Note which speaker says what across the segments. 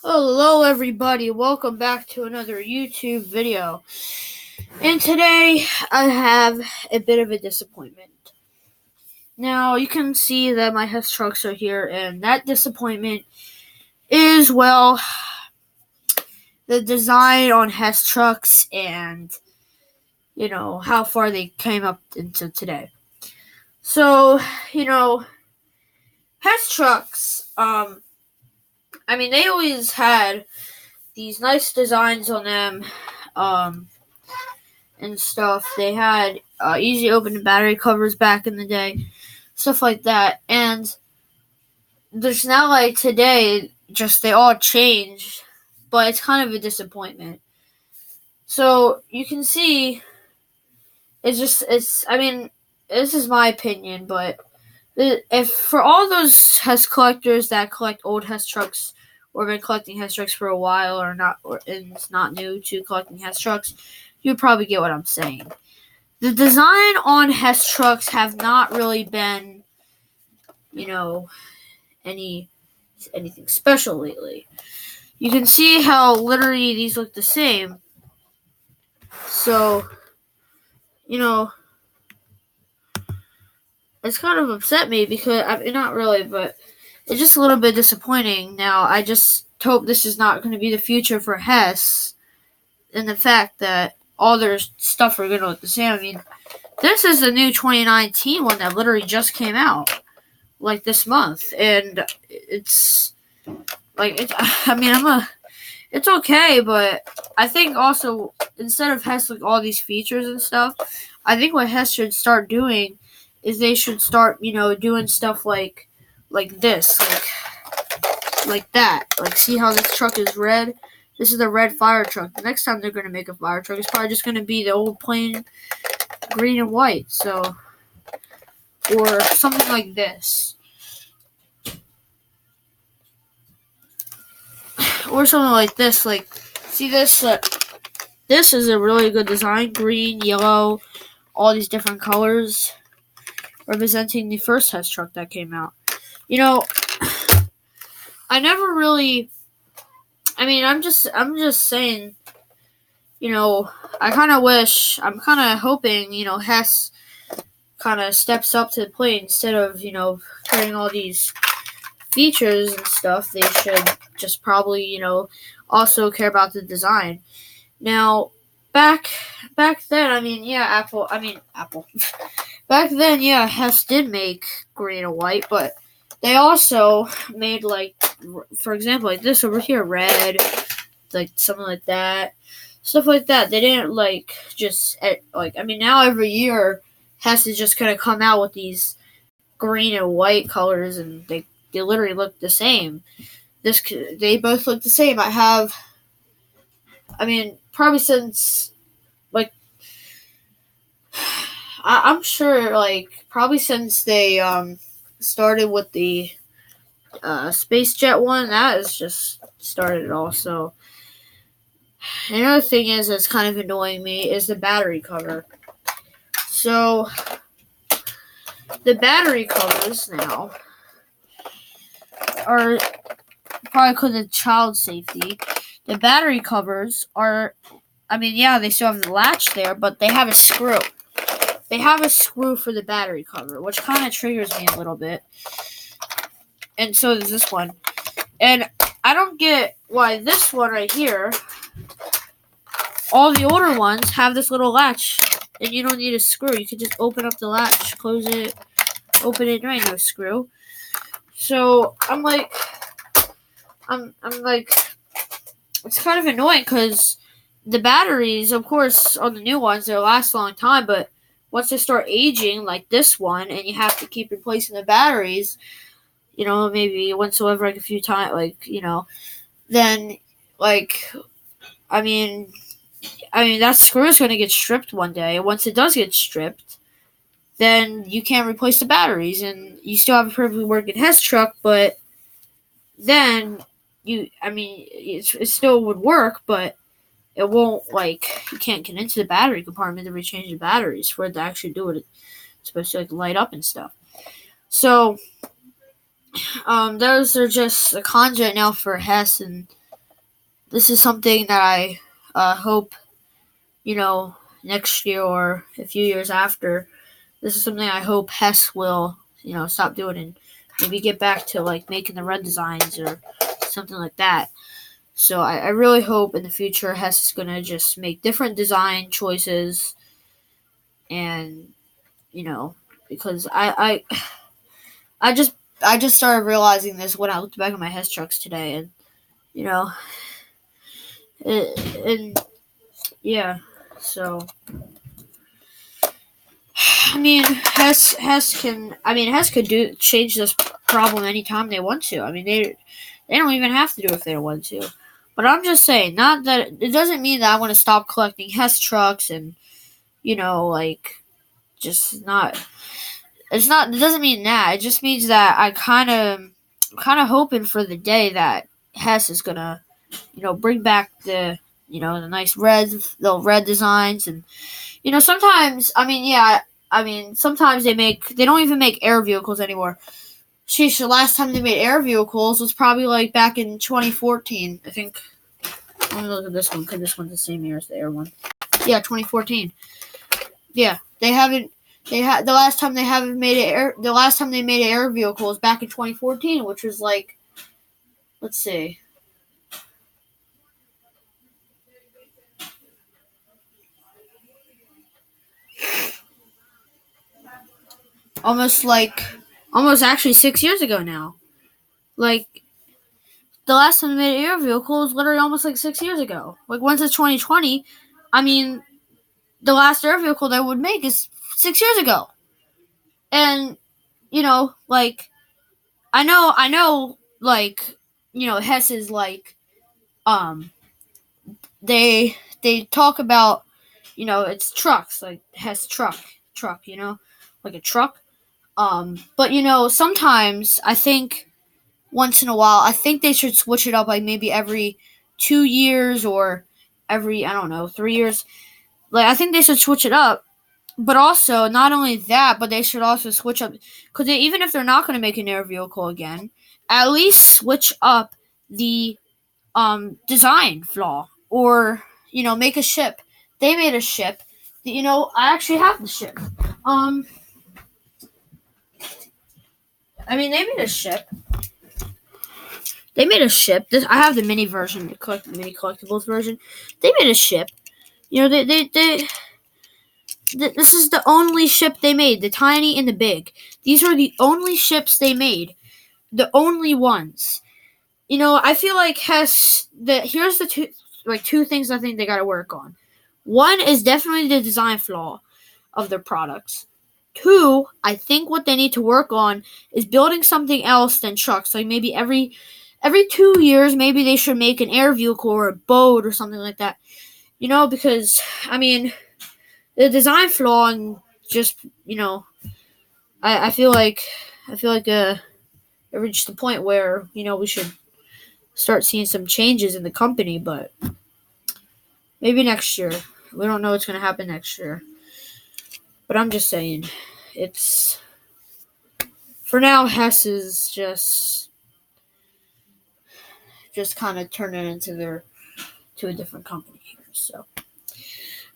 Speaker 1: Hello everybody, welcome back to another YouTube video. And today I have a bit of a disappointment. Now you can see that my Hess trucks are here, and that disappointment is, well, the design on Hess trucks and, how far they came up into today. So, Hess trucks, they always had these nice designs on them, and stuff. They had easy open battery covers back in the day, stuff like that. And there's now, like, today, just they all changed, but it's kind of a disappointment. So you can see, this is my opinion, but if for all those Hess collectors that collect old Hess trucks or been collecting Hess trucks for a while, and it's not new to collecting Hess trucks, you probably get what I'm saying. The design on Hess trucks have not really been, anything special lately. You can see how literally these look the same. So, it's kind of upset me because, not really, but it's just a little bit disappointing. Now, I just hope this is not going to be the future for Hess, and the fact that all their stuff are going to look the same. This is the new 2019 one that literally just came out, like, this month, and it's it's okay, but I think also, instead of Hess, like, all these features and stuff, I think what Hess should start doing is they should start, doing stuff like this, like that. Like, see how this truck is red? This is the red fire truck. The next time they're going to make a fire truck, it's probably just going to be the old plain green and white. So, or something like this. Or something like this. Like, see this? This is a really good design. Green, yellow, all these different colors, representing the first Hess truck that came out. I never really. I'm just saying. I kind of wish. I'm kind of hoping. Hess kind of steps up to the plate instead of creating all these features and stuff. They should just probably also care about the design. Now, back then, Apple. Back then, Hess did make green and white, but they also made, like, for example, like this over here, red, like something like that, stuff like that. They didn't now every year Hess is just gonna come out with these green and white colors, and they literally look the same. They both look the same. Probably since, like, I'm sure, like, probably since they started with the Space Jet one, that has just started also. Another thing that's kind of annoying me is the battery cover. So, the battery covers now are, probably because of child safety, the battery covers are, they still have the latch there, but they have a screw. They have a screw for the battery cover, which kind of triggers me a little bit. And so does this one. And I don't get why this one right here, all the older ones have this little latch, and you don't need a screw. You can just open up the latch, close it, open it, there ain't no screw. So I'm like, it's kind of annoying because the batteries, of course, on the new ones, they'll last a long time, but once they start aging, like this one, and you have to keep replacing the batteries, maybe once over, like, a few times, then, that screw is going to get stripped one day. Once it does get stripped, then you can't replace the batteries, and you still have a perfectly working Hess truck, but then it still would work, but it won't, you can't get into the battery compartment to rechange the batteries for it to actually do what it's supposed to, light up and stuff. So, those are just a cons right now for Hess, and this is something that I hope, next year or a few years after. This is something I hope Hess will, stop doing and maybe get back to like making the red designs or something like that. So I really hope in the future Hess is gonna just make different design choices, and because I just I just started realizing this when I looked back at my Hess trucks today, and you know, and yeah, so Hess could do change this problem anytime they want to. I mean, they don't even have to do it if they don't want to. But I'm just saying, not that it doesn't mean that I want to stop collecting Hess trucks and like just not. It's not. It doesn't mean that. It just means that I kind of hoping for the day that Hess is gonna bring back the nice red designs. And sometimes sometimes they don't even make air vehicles anymore. Sheesh, the last time they made air vehicles was probably like back in 2014, I think. Let me look at this one because this one's the same year as the air one. Yeah, 2014. Yeah, they haven't. The last time the last time they made an air vehicle was back in 2014, which was like, let's see, almost actually 6 years ago now. Like the last time they made an air vehicle was literally almost like 6 years ago. Like once it's 2020, I mean, the last air vehicle they would make is 6 years ago. And like I know, like Hess is like um they talk about it's trucks like Hess truck like a truck. But sometimes I think once in a while I think they should switch it up like maybe every 2 years or every I don't know 3 years. Like I think they should switch it up. But also, not only that, but they should also switch up because even if they're not going to make an air vehicle again, at least switch up the design flaw, or make a ship. They made a ship. I actually have the ship. Um, they made a ship. They made a ship. I have the mini version, the mini collectibles version. They made a ship. This is the only ship they made, the tiny and the big. These are the only ships they made. The only ones. I feel like here's the two things I think they gotta work on. One is definitely the design flaw of their products. Two, I think what they need to work on is building something else than trucks. Like maybe every 2 years, maybe they should make an air vehicle or a boat or something like that. Because the design flaw and just I feel like it reached the point where we should start seeing some changes in the company, but maybe next year. We don't know what's going to happen next year. But I'm just saying, it's for now. Hess is just kind of turning into a different company here. So,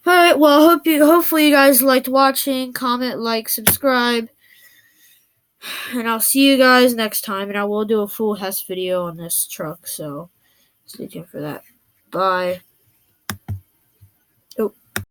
Speaker 1: all right. Well, hopefully you guys liked watching. Comment, like, subscribe, and I'll see you guys next time. And I will do a full Hess video on this truck. So stay tuned for that. Bye.